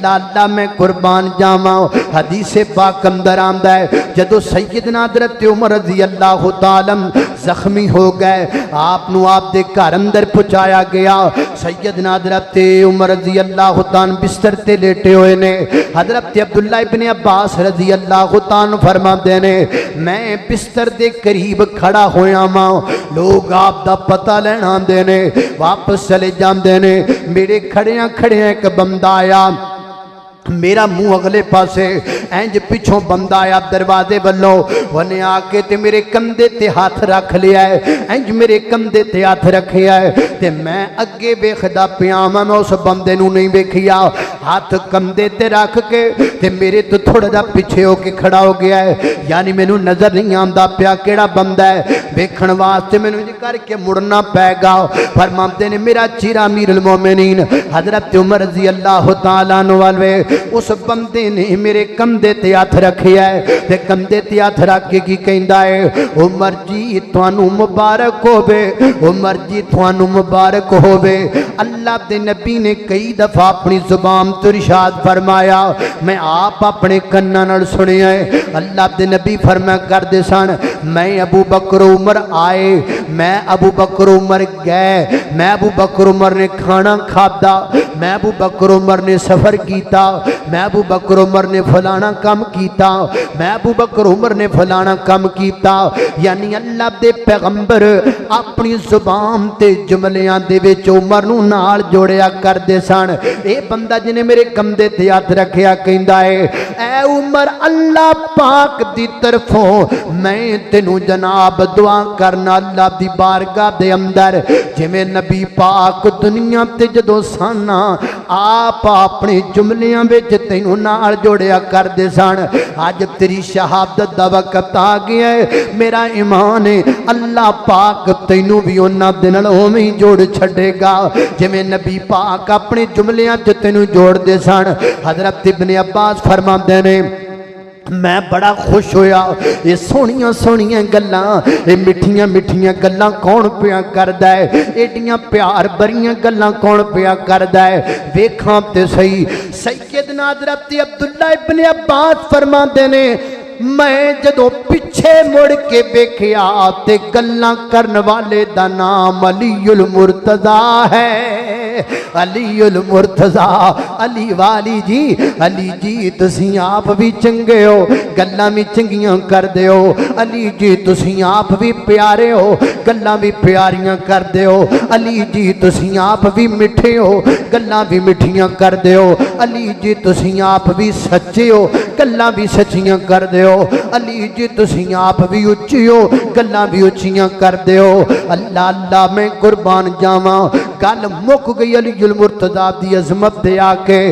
अल्लाह अल्लाह मैं कुर्बान जावां। हदीस पाक अंदर आंदा है जदों सैयदना हज़रत उमर रज़ी अल्लाह तआला जख्मी हो गए, आपनू आप दे घर अंदर पहुंचाया गया। सैयदना हज़रत उमर रज़ी अल्लाह तआला बिस्तर ते लेटे हुए ने। हज़रत अब्दुल्ला इब्न अब्बास रज़ी अल्लाह तआला फरमाते ने मैं बिस्तर दे करीब खड़ा होया वां, लोग आप दा पता लेना आंदे ने, वापस चले जांदे ने। मेरे खड़िया खड़िया एक बंदा आया, मेरा मुंह अगले पासे, इंज पिछों बंदा आया दरवाजे वालों, उन्हें आके ते मेरे कंधे ते हाथ रख लिया है, इंज मेरे कंधे ते हाथ रखिया है ते मैं अगे वेखदा पिया वां। मैं उस बंदे नूं नहीं वेखिया, हाथ कंधे ते रख के ते मेरे तो थोड़ा जा पीछे होके खड़ा हो गया है, यानी मैनू नजर नहीं आंदा पिया केड़ा बंदा है। वेखण वास्ते मैनू इंज करके मुड़ना पैगा। फरमाते ने मेरा चीरा अमीरुल मोमिनीन हज़रत उमर रज़ी अल्लाह तआला अन्हु वाले उस बंदे ने मेरे कंधे ते हथ रखिया है ते कंधे ते हथ रख के की कहंदा है उमर जी तुहानू मुबारक होवे, उमर जी तुहानू मुबारक होवे। अल्लाह दे नबी ने कई दफा अपनी जुबान तो इरशाद फरमाया, मैं आप अपने कन्नां नाल सुनिया है। अल्लाह दे नबी फरमाया करदे सन मैं अबू बकर उमर आए, मैं अबू बकर उमर गए, मैं अबू बकर उमर ने खाना खादा, मैं अबू बकर उमर ने सफर किया, मैं अबू बकर उमर ने फलाना काम किया, मैं अबू बकर उमर ने फलाना काम किया। यानी अल्लाह दे पैगंबर अपनी जुबान ते जुमलियां दे विच उमर नूं नाल जोड़िया करदे सन। ये बंदा जिन्हें मेरे कंधे ते हथ रखिया कहंदा है ऐ उमर अल्लाह पाक दी तरफों मैं तेनू जनाब दुआ करना अल्लाह दी बारगाह दे अंदर, जिवें नबी पाक दुनिया ते जदों सन आप अपने जुमलियां विच तैनू नाल जोड़िया करदे सन। अज तेरी शहादत दा वक्त आ गया है, मेरा ईमान है अल्लाह पाक तैनू भी उन्हां दे नाल उवें ही जोड़ छड्डेगा जिवें नबी पाक अपने जुमलियां च तैनू जोड़दे सन। हज़रत इब्न अब्बास फरमाते ने मैं बड़ा खुश होया, ये सोहणियां सोहणियां गल्लां, ये मिठियां मिठियां गल्लां कौन पिया करदा है, एडियां प्यार भरियां गल्लां कौन पिया करदा है। वेखां ते सही सैयदना हज़रत अब्दुल्ला इब्न अब्बास फरमाते ने मैं जदों पिछे मुड़ के वेखिया ते गल्लां करन वाले दा नाम अलीउल मुर्तज़ा है। अलीउल मुर्तज़ा अली वाली जी, अली जी तुसीं आप भी चंगे हो, गल्लां भी चंगियां करदे हो, अली जी तुसीं आप भी प्यारे हो, गल्लां भी प्यारियां करदे हो, अली जी तुसीं आप भी मिठे हो, गल्लां भी मिठियां करदे हो, अली जी तुसीं आप भी सच्चे हो, गल्लां भी सच्चियां करदे हो, अली जी तुसीं आप भी उच्चे हो, गल्लां भी उच्चियां करदे हो। अल्लाह अल्लाह मैं कुर्बान जावां, गल मुक गई अलीउल मुर्तज़ा दी अज़मत दे आके।